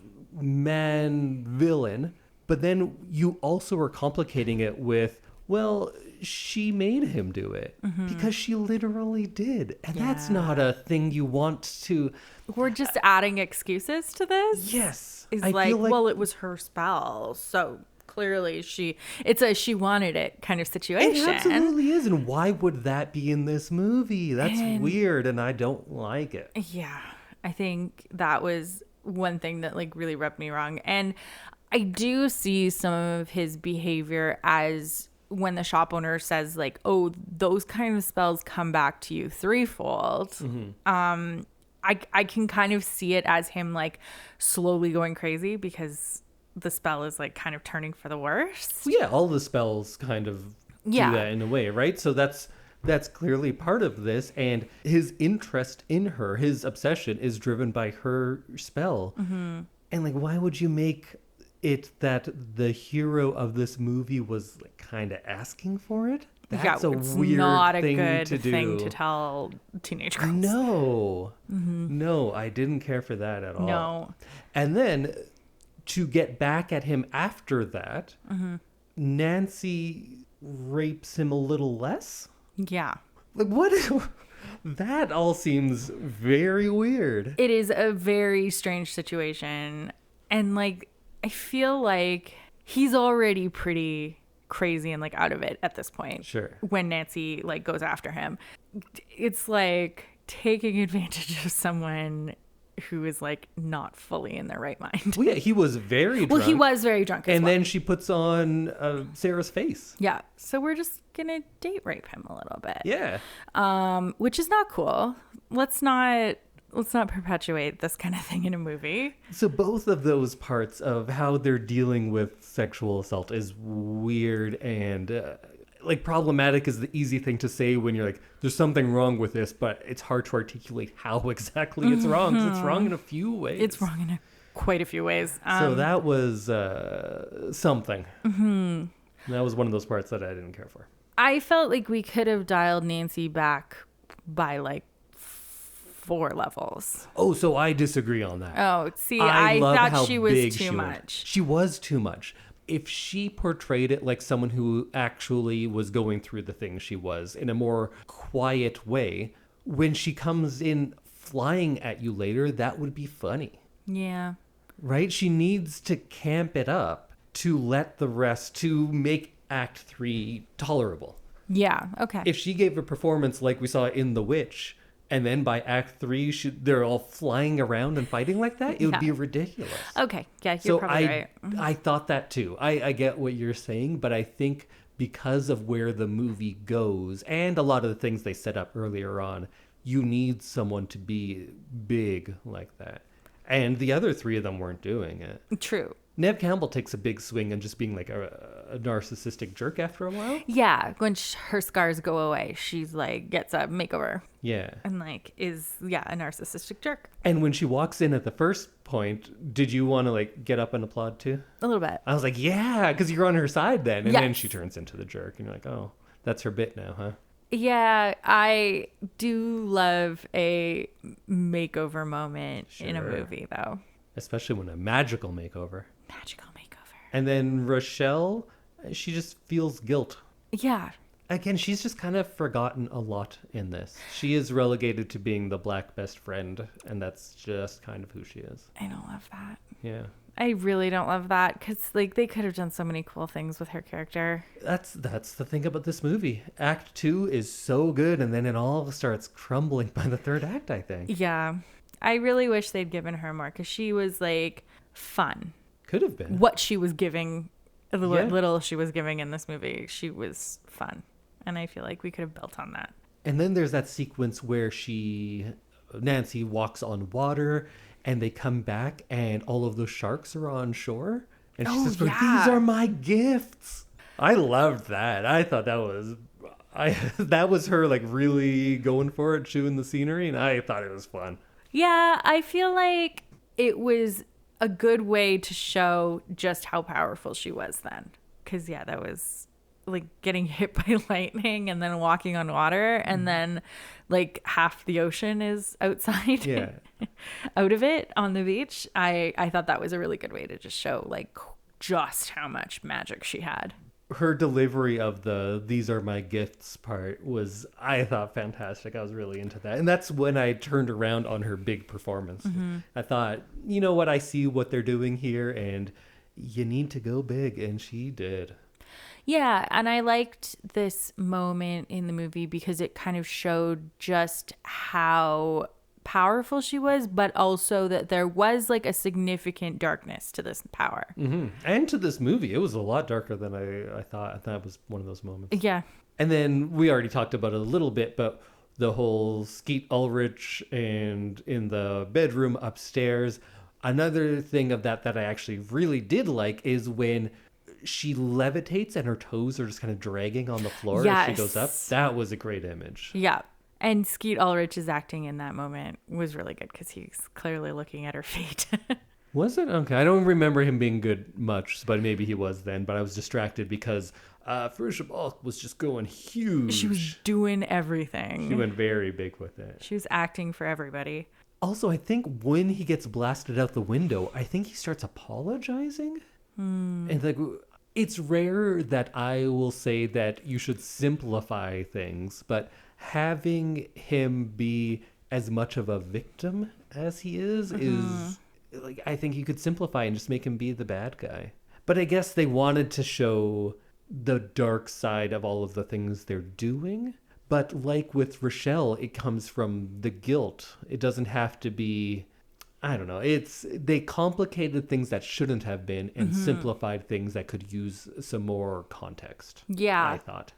Speaker 1: man villain, but then you also are complicating it with, well, she made him do it because she literally did. And that's
Speaker 2: Yeah.
Speaker 1: not a thing you want to.
Speaker 2: We're just adding excuses to this.
Speaker 1: Yes.
Speaker 2: Is
Speaker 1: I
Speaker 2: like,
Speaker 1: feel
Speaker 2: well, it was her spell, so clearly it's a she wanted it kind of situation.
Speaker 1: It absolutely is. And why would that be in this movie? That's
Speaker 2: And-
Speaker 1: weird. And I don't like it.
Speaker 2: Yeah, I think that was one thing that like really rubbed me wrong. And I do see some of his behavior as when the shop owner says like, oh, those kind of spells come back to you threefold. I can kind of see it as him like slowly going crazy because the spell is like kind of turning for the worst.
Speaker 1: Yeah, all the spells kind of
Speaker 2: Yeah.
Speaker 1: do that in a way, right? So that's clearly part of this, and his interest in her, his obsession, is driven by her spell. And like, why would you make it that the hero of this movie was like, kind of asking for it? That's a
Speaker 2: it's
Speaker 1: weird
Speaker 2: not a
Speaker 1: thing
Speaker 2: good
Speaker 1: to do.
Speaker 2: thing to tell teenage girls.
Speaker 1: No, I didn't care for that at all.
Speaker 2: No.
Speaker 1: And then to get back at him after that, Nancy rapes him a little less.
Speaker 2: Yeah.
Speaker 1: Like, what? That all seems very weird.
Speaker 2: It is a very strange situation. And like, I feel like he's already pretty crazy and like out of it at this point.
Speaker 1: Sure.
Speaker 2: When Nancy like goes after him. It's like taking advantage of someone who is like not fully in their right mind.
Speaker 1: Well, yeah, he was very drunk.
Speaker 2: Well, he was very drunk as
Speaker 1: And
Speaker 2: well.
Speaker 1: then she puts on Sarah's face.
Speaker 2: Yeah. So we're just gonna date rape him a little bit.
Speaker 1: Yeah.
Speaker 2: Which is not cool. Let's not perpetuate this kind of thing in a movie.
Speaker 1: So both of those parts of how they're dealing with sexual assault is weird and like problematic is the easy thing to say when you're like, there's something wrong with this, but it's hard to articulate how exactly it's wrong. 'Cause it's wrong in a few ways.
Speaker 2: It's wrong in quite a few ways.
Speaker 1: So that was something. That was one of those parts that I didn't care for.
Speaker 2: I felt like we could have dialed Nancy back by like 4 levels.
Speaker 1: Oh, so I disagree on that.
Speaker 2: Oh, see,
Speaker 1: I
Speaker 2: I
Speaker 1: love
Speaker 2: thought
Speaker 1: how
Speaker 2: she was
Speaker 1: big
Speaker 2: too
Speaker 1: she
Speaker 2: much.
Speaker 1: She was too much. If she portrayed it like someone who actually was going through the things she was in a more quiet way, when she comes in flying at you later, that would be funny.
Speaker 2: Yeah.
Speaker 1: Right? She needs to camp it up to let the rest, to make Act 3 tolerable.
Speaker 2: Yeah. Okay.
Speaker 1: If she gave a performance like we saw in The Witch, and then by Act 3 they're all flying around and fighting like that, it would be ridiculous.
Speaker 2: Okay. Yeah, you're probably right.
Speaker 1: I thought that too. I get what you're saying, but I think because of where the movie goes and a lot of the things they set up earlier on, you need someone to be big like that. And the other 3 of them weren't doing it.
Speaker 2: True.
Speaker 1: Neve Campbell takes a big swing and just being like a narcissistic jerk after a while.
Speaker 2: Yeah, when her scars go away, she's like gets a makeover
Speaker 1: Yeah.
Speaker 2: and like is a narcissistic jerk.
Speaker 1: And when she walks in at the first point, did you want to like get up and applaud too?
Speaker 2: A little bit.
Speaker 1: I was like, yeah, because you're on her side then. And then
Speaker 2: Yes.
Speaker 1: she turns into the jerk and you're like, oh, that's her bit now, huh?
Speaker 2: Yeah, I do love a makeover moment in a
Speaker 1: Sure.
Speaker 2: movie though.
Speaker 1: Especially when a magical makeover.
Speaker 2: Magical makeover.
Speaker 1: And then Rochelle, she just feels guilt.
Speaker 2: Yeah.
Speaker 1: Again, she's just kind of forgotten a lot in this. She is relegated to being the black best friend, and that's just kind of who she is.
Speaker 2: I don't love that.
Speaker 1: Yeah.
Speaker 2: I really don't love that because like they could have done so many cool things with her character.
Speaker 1: That's the thing about this movie. Act 2 is so good, and then it all starts crumbling by the third act, I think.
Speaker 2: Yeah. I really wish they'd given her more because she was like fun.
Speaker 1: Could have been.
Speaker 2: What she was giving, the little she was giving in this movie, she was fun. And I feel like we could have built on that.
Speaker 1: And then there's that sequence where Nancy walks on water and they come back and all of those sharks are on shore. And she says, these are my gifts. I loved that. I thought that was her like really going for it, chewing the scenery. And I thought it was fun.
Speaker 2: Yeah, I feel like it was a good way to show just how powerful she was then. Because, yeah, that was like getting hit by lightning and then walking on water and then like half the ocean is outside out of it on the beach. I thought that was a really good way to just show like just how much magic she had.
Speaker 1: Her delivery of these are my gifts part was, I thought, fantastic. I was really into that. And that's when I turned around on her big performance. I thought, you know what? I see what they're doing here and you need to go big. And she did.
Speaker 2: Yeah, and I liked this moment in the movie because it kind of showed just how powerful she was, but also that there was like a significant darkness to this power.
Speaker 1: And to this movie. It was a lot darker than I thought. I thought it was one of those moments.
Speaker 2: Yeah.
Speaker 1: And then we already talked about it a little bit, but the whole Skeet Ulrich and in the bedroom upstairs. Another thing of that I actually really did like is when she levitates and her toes are just kind of dragging on the floor as she goes up. That was a great image.
Speaker 2: Yeah. And Skeet Ulrich's acting in that moment was really good because he's clearly looking at her feet.
Speaker 1: Was it? Okay. I don't remember him being good much, but maybe he was then. But I was distracted because Fairuza Balk was just going huge.
Speaker 2: She was doing everything.
Speaker 1: She went very big with it.
Speaker 2: She was acting for everybody.
Speaker 1: Also, I think when he gets blasted out the window, I think he starts apologizing. And like, it's rare that I will say that you should simplify things, but having him be as much of a victim as he is like, I think you could simplify and just make him be the bad guy. But I guess they wanted to show the dark side of all of the things they're doing. But like with Rochelle, it comes from the guilt. It doesn't have to be, I don't know. They complicated things that shouldn't have been and simplified things that could use some more context.
Speaker 2: Yeah.
Speaker 1: I thought.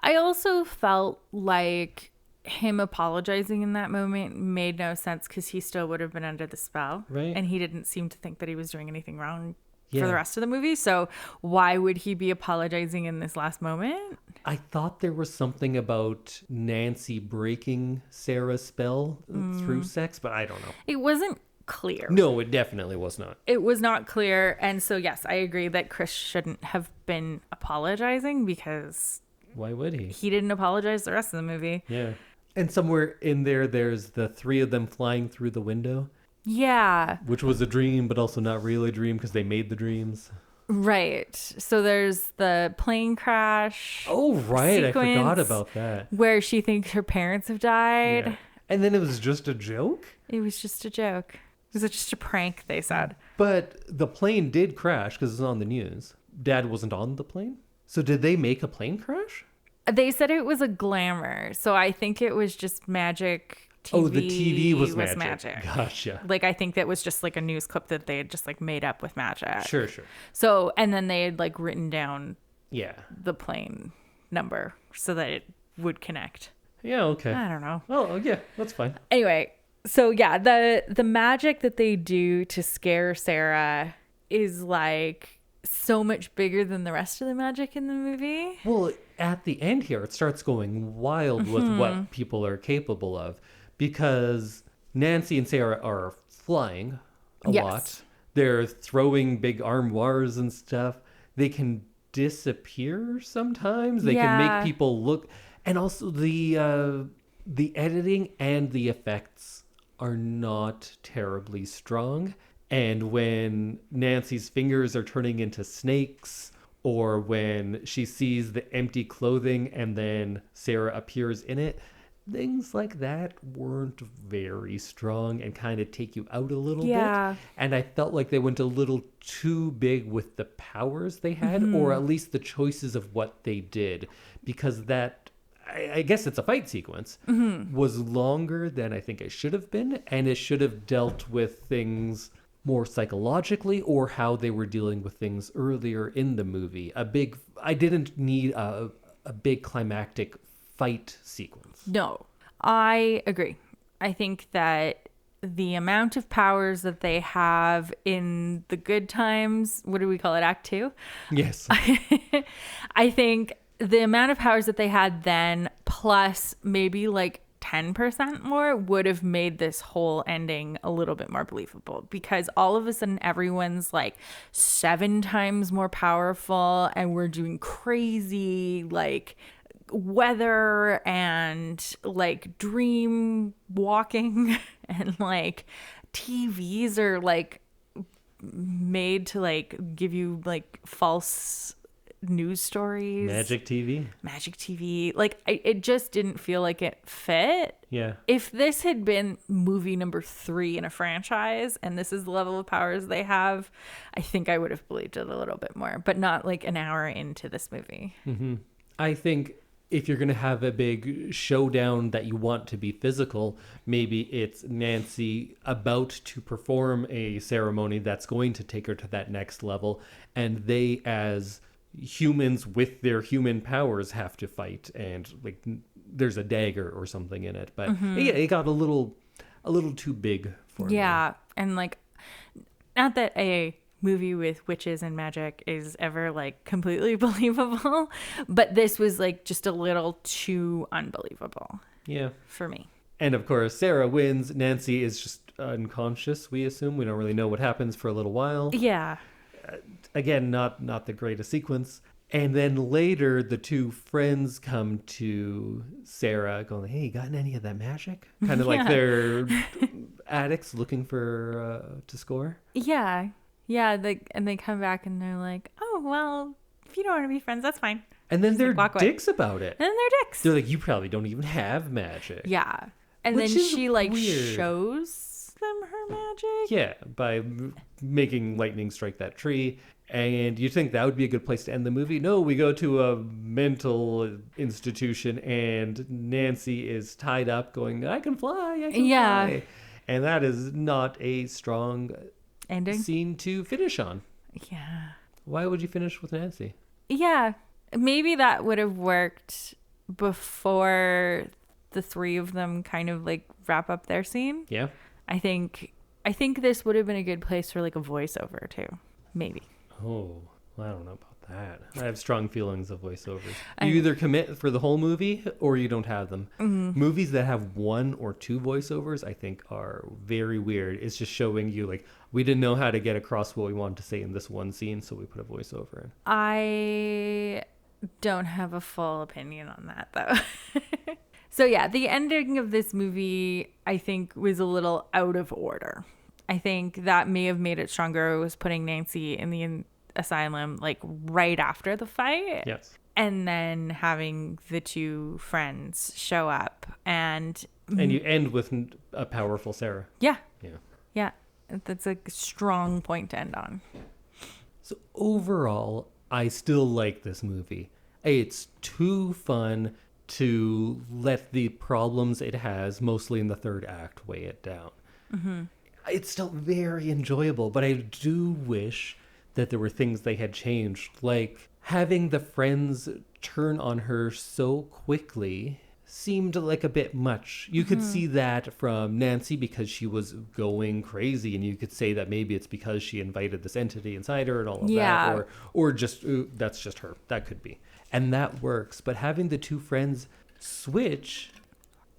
Speaker 2: I also felt like him apologizing in that moment made no sense because he still would have been under the spell.
Speaker 1: Right.
Speaker 2: And he didn't seem to think that he was doing anything wrong for the rest of the movie. So why would he be apologizing in this last moment?
Speaker 1: I thought there was something about Nancy breaking Sarah's spell through sex, but I don't know.
Speaker 2: It wasn't clear.
Speaker 1: No, it definitely was not.
Speaker 2: It was not clear. And so, yes, I agree that Chris shouldn't have been apologizing because...
Speaker 1: Why would he?
Speaker 2: He didn't apologize the rest of the movie.
Speaker 1: Yeah. And somewhere in there's the three of them flying through the window.
Speaker 2: Yeah.
Speaker 1: Which was a dream, but also not really a dream because they made the dreams.
Speaker 2: Right. So there's the plane crash.
Speaker 1: Oh, right. I forgot about that.
Speaker 2: Where she thinks her parents have died.
Speaker 1: Yeah. And then it was just a joke?
Speaker 2: It was just a joke. It was just a prank, they said.
Speaker 1: But the plane did crash because it's on the news. Dad wasn't on the plane? So did they make a plane crash?
Speaker 2: They said it was a glamour. So I think it was just magic. TV
Speaker 1: oh, the TV was magic. Gotcha.
Speaker 2: Like, I think that was just like a news clip that they had just like made up with magic.
Speaker 1: Sure.
Speaker 2: So, and then they had like written down
Speaker 1: the
Speaker 2: plane number so that it would connect.
Speaker 1: Yeah, okay.
Speaker 2: I don't know.
Speaker 1: Oh, yeah, that's fine.
Speaker 2: Anyway, so yeah, the magic that they do to scare Sarah is like so much bigger than the rest of the magic in the movie.
Speaker 1: Well, at the end here, it starts going wild with what people are capable of because Nancy and Sarah are flying a lot. They're throwing big armoires and stuff. They can disappear sometimes. They can make people look, and also the editing and the effects are not terribly strong. And when Nancy's fingers are turning into snakes, or when she sees the empty clothing and then Sarah appears in it, things like that weren't very strong and kind of take you out a little bit. And I felt like they went a little too big with the powers they had, or at least the choices of what they did, because that, I guess it's a fight sequence, was longer than I think it should have been, and it should have dealt with things more psychologically or how they were dealing with things earlier in the movie. I didn't need a big climactic fight sequence.
Speaker 2: No, I agree. I think that the amount of powers that they have in the good times, what do we call it, Act 2?
Speaker 1: Yes.
Speaker 2: I think the amount of powers that they had then, plus maybe like 10% more, would have made this whole ending a little bit more believable, because all of a sudden everyone's like 7 times more powerful and we're doing crazy like weather and like dream walking and like TVs are like made to like give you like false news stories.
Speaker 1: Magic TV.
Speaker 2: Like it just didn't feel like it fit.
Speaker 1: Yeah.
Speaker 2: If this had been movie number 3 in a franchise and this is the level of powers they have, I think I would have believed it a little bit more, but not like an hour into this movie.
Speaker 1: I think if you're going to have a big showdown that you want to be physical, maybe it's Nancy about to perform a ceremony that's going to take her to that next level, and they as humans with their human powers have to fight, and like there's a dagger or something in it. But yeah, it got a little too big for me.
Speaker 2: Yeah, and like, not that a movie with witches and magic is ever like completely believable, but this was like just a little too unbelievable.
Speaker 1: Yeah,
Speaker 2: for me.
Speaker 1: And of course, Sarah wins. Nancy is just unconscious, we assume. We don't really know what happens for a little while.
Speaker 2: Yeah.
Speaker 1: Again, not the greatest sequence. And then later, the two friends come to Sarah going, hey, got any of that magic? Kind of like they're addicts looking for to score.
Speaker 2: Yeah. Yeah. And they come back and they're like, oh, well, if you don't want to be friends, that's fine.
Speaker 1: And then they're dicks about it.
Speaker 2: And then they're dicks.
Speaker 1: They're like, you probably don't even have magic.
Speaker 2: Yeah. And then she like shows them her magic.
Speaker 1: Yeah, by making lightning strike that tree. And you think that would be a good place to end the movie? No, we go to a mental institution and Nancy is tied up going, I can fly, I can fly. And that is not a strong
Speaker 2: ending
Speaker 1: scene to finish on.
Speaker 2: Yeah.
Speaker 1: Why would you finish with Nancy?
Speaker 2: Yeah. Maybe that would have worked before the 3 of them kind of like wrap up their scene.
Speaker 1: Yeah.
Speaker 2: I think this would have been a good place for like a voiceover too. Maybe.
Speaker 1: Oh, well, I don't know about that. I have strong feelings of voiceovers. You either commit for the whole movie or you don't have them. Movies that have 1 or 2 voiceovers, I think, are very weird. It's just showing you, like, we didn't know how to get across what we wanted to say in this one scene, so we put a voiceover in.
Speaker 2: I don't have a full opinion on that, though. So, yeah, the ending of this movie, I think, was a little out of order. I think that may have made it stronger. It was putting Nancy in the asylum like right after the fight.
Speaker 1: Yes.
Speaker 2: And then having the 2 friends show up and
Speaker 1: you end with a powerful Sarah.
Speaker 2: Yeah.
Speaker 1: Yeah.
Speaker 2: Yeah. That's a strong point to end on.
Speaker 1: So overall, I still like this movie. It's too fun to let the problems it has, mostly in the 3rd act, weigh it down. It's still very enjoyable, but I do wish that there were things they had changed, like having the friends turn on her so quickly seemed like a bit much. You could see that from Nancy because she was going crazy, and you could say that maybe it's because she invited this entity inside her and all of that, or just that's just her. That could be. And that works, but having the 2 friends switch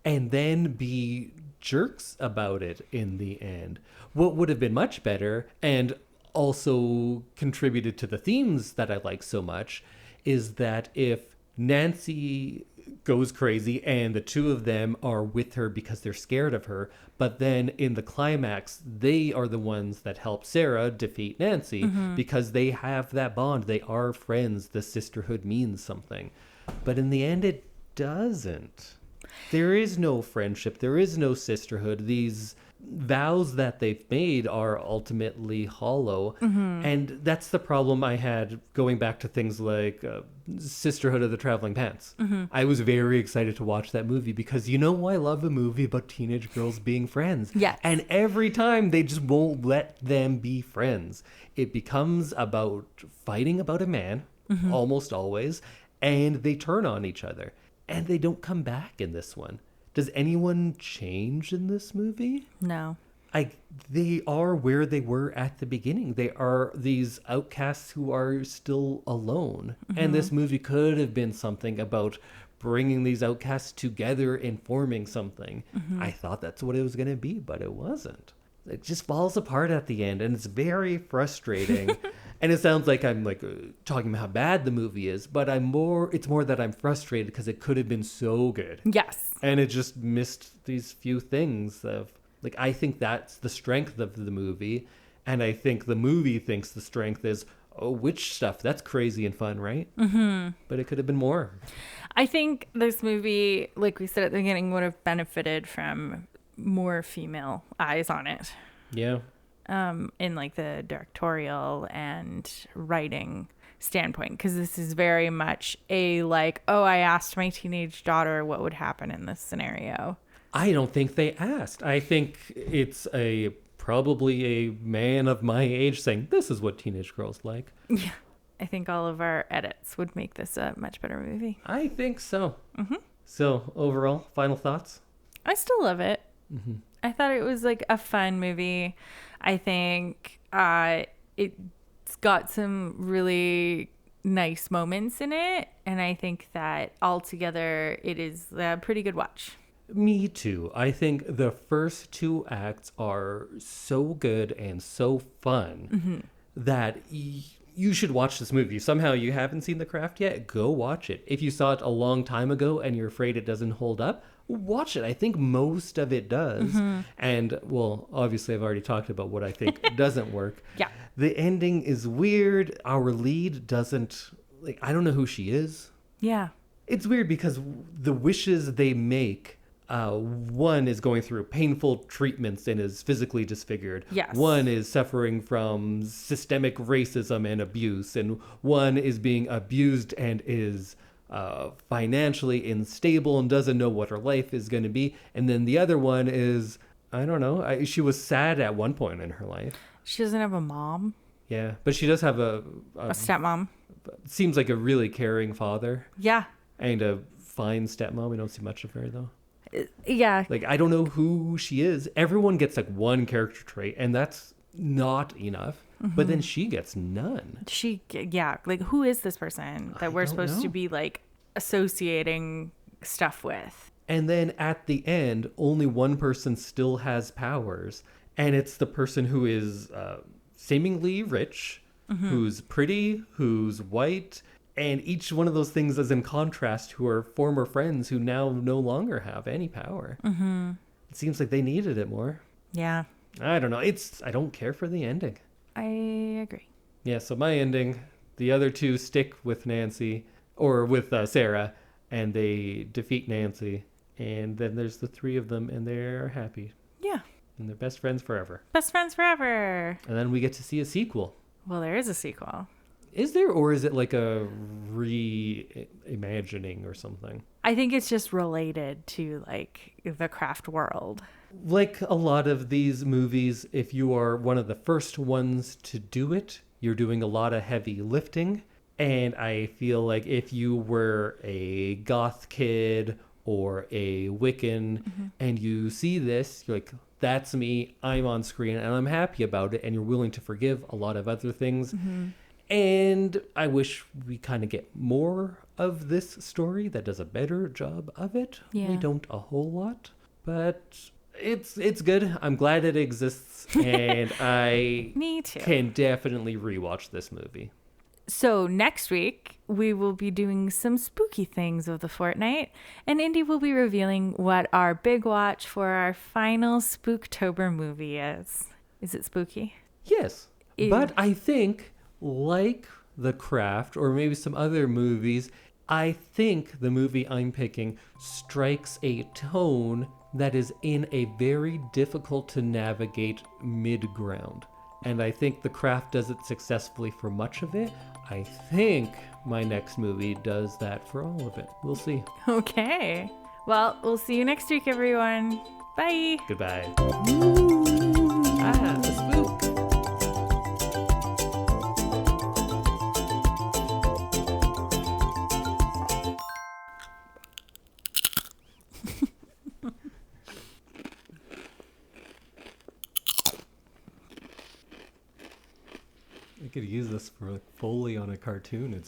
Speaker 1: and then be jerks about it in the end, what would have been much better and also contributed to the themes that I like so much is that if Nancy goes crazy, and the two of them are with her because they're scared of her. But then in the climax, they are the ones that help Sarah defeat Nancy because they have that bond. They are friends. The sisterhood means something. But in the end, it doesn't. There is no friendship. There is no sisterhood. These vows that they've made are ultimately hollow. And that's the problem I had going back to things like Sisterhood of the Traveling Pants. I was very excited to watch that movie because I love a movie about teenage girls being friends.
Speaker 2: Yes.
Speaker 1: And every time they just won't let them be friends. It becomes about fighting about a man, almost always, and they turn on each other. And they don't come back in this one. Does anyone change in this movie?
Speaker 2: No.
Speaker 1: They are where they were at the beginning. They are these outcasts who are still alone. And this movie could have been something about bringing these outcasts together and forming something. I thought that's what it was going to be, but it wasn't. It just falls apart at the end, and it's very frustrating. And it sounds like I'm talking about how bad the movie is, but it's more that I'm frustrated because it could have been so good.
Speaker 2: Yes.
Speaker 1: And it just missed these few things of I think that's the strength of the movie. And I think the movie thinks the strength is, witch stuff. That's crazy and fun, right? But it could have been more.
Speaker 2: I think this movie, like we said at the beginning, would have benefited from more female eyes on it.
Speaker 1: Yeah.
Speaker 2: In the directorial and writing standpoint, because this is very much I asked my teenage daughter what would happen in this scenario.
Speaker 1: I don't think they asked. I think it's probably a man of my age saying, this is what teenage girls like.
Speaker 2: Yeah. I think all of our edits would make this a much better movie.
Speaker 1: I think so. So overall, final thoughts?
Speaker 2: I still love it. I thought it was a fun movie. I think it's got some really nice moments in it. And I think that altogether it is a pretty good watch.
Speaker 1: Me too. I think the first two acts are so good and so fun that you should watch this movie. Somehow you haven't seen The Craft yet, go watch it. If you saw it a long time ago and you're afraid it doesn't hold up, watch it. I think most of it does. And, well, obviously I've already talked about what I think doesn't work.
Speaker 2: Yeah.
Speaker 1: The ending is weird. Our lead doesn't, I don't know who she is.
Speaker 2: Yeah.
Speaker 1: It's weird because the wishes they make, one is going through painful treatments and is physically disfigured.
Speaker 2: Yes.
Speaker 1: One is suffering from systemic racism and abuse. And one is being abused and is financially unstable and doesn't know what her life is going to be. And then the other one is, I don't know, she was sad at one point in her life.
Speaker 2: She doesn't have a mom.
Speaker 1: Yeah, but she does have a
Speaker 2: stepmom.
Speaker 1: Seems like a really caring father.
Speaker 2: Yeah.
Speaker 1: And a fine stepmom. We don't see much of her, though.
Speaker 2: Yeah.
Speaker 1: I don't know who she is. Everyone gets one character trait, and that's not enough. But then she gets none.
Speaker 2: Who is this person that we're supposed to be associating stuff with?
Speaker 1: And then at the end, only one person still has powers, and it's the person who is seemingly rich, who's pretty, who's white. And each one of those things is in contrast to her former friends who now no longer have any power. It seems like they needed it more.
Speaker 2: Yeah.
Speaker 1: I don't know. I don't care for the ending.
Speaker 2: I agree.
Speaker 1: Yeah, so my ending, the other two stick with Nancy, or with Sarah, and they defeat Nancy. And then there's the three of them, and they're happy.
Speaker 2: Yeah.
Speaker 1: And they're best friends forever.
Speaker 2: Best friends forever.
Speaker 1: And then we get to see a sequel.
Speaker 2: Well, there is a sequel.
Speaker 1: Is there, or is it a reimagining or something?
Speaker 2: I think it's just related to the craft world.
Speaker 1: Like a lot of these movies, if you are one of the first ones to do it, you're doing a lot of heavy lifting. And I feel like if you were a goth kid or a Wiccan and you see this, you're like, that's me, I'm on screen and I'm happy about it. And you're willing to forgive a lot of other things. And I wish we kind of get more of this story that does a better job of it.
Speaker 2: Yeah.
Speaker 1: We don't a whole lot, but it's good. I'm glad it exists, and I
Speaker 2: Me too.
Speaker 1: can definitely rewatch this movie.
Speaker 2: So next week, we will be doing some spooky things of the fortnight, and Indy will be revealing what our big watch for our final Spooktober movie is. Is it spooky?
Speaker 1: Yes.
Speaker 2: Ew.
Speaker 1: But I think, like The Craft or maybe some other movies, I think the movie I'm picking strikes a tone that is in a very difficult to navigate mid-ground. And I think The Craft does it successfully for much of it. I think my next movie does that for all of it. We'll see.
Speaker 2: Okay. Well, we'll see you next week, everyone. Bye.
Speaker 1: Goodbye.
Speaker 2: Ah,
Speaker 1: The spook. I could use this for like Foley on a cartoon. It's